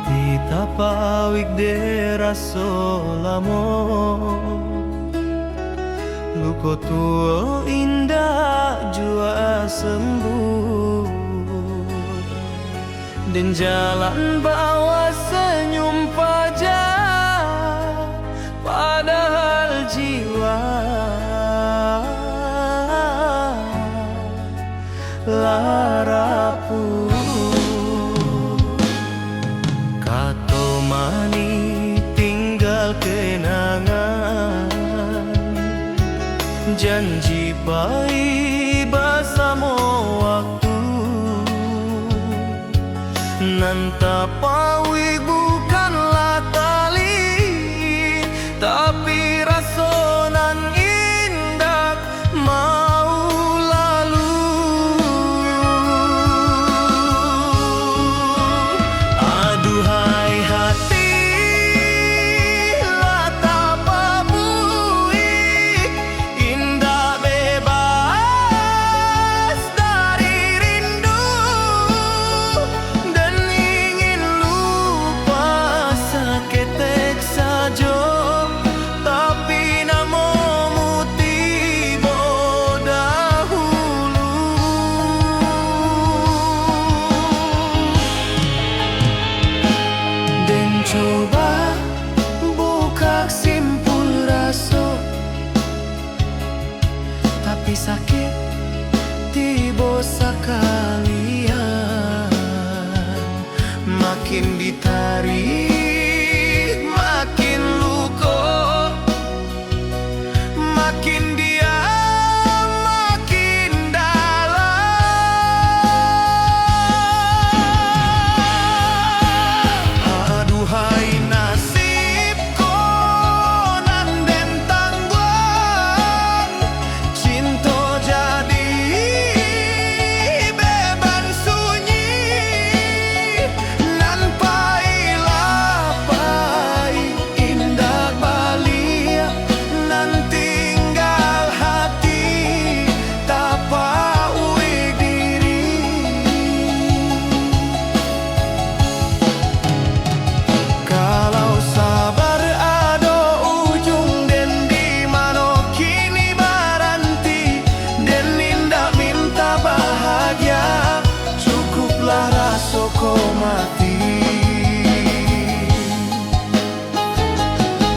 Ditapawik deraso lamo luko tuo indah jua sembuh dan jalan bawa senyum fajar padahal jiwa larapu kato mani tinggal kenangan janji baik bersama waktu nan tapawi bukanlah tali tapi rasonan indah mau lalu. Aduhai hati lah tapabui indah bebas dari rindu dan ingin lupa seketek saja tapi namamu tiba dahulu. Dan coba buka simpul rasa tapi sakit tiba sekalian makin ditarik makin luka makin diam makin dalam. Aduhai nasib konan den tangguan cinta jadi beban sunyi nan pailah pai indah balia nan tinggal hati tapaui diri. Kalau sabar ada ujung dan di mana kini baranti dan indah minta bahagia cukuplah rasa kau mati.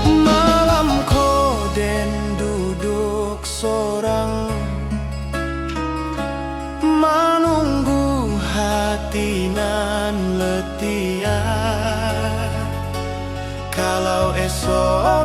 Malam kau dan duduk sorang menunggu hati nan letih. Kalau esok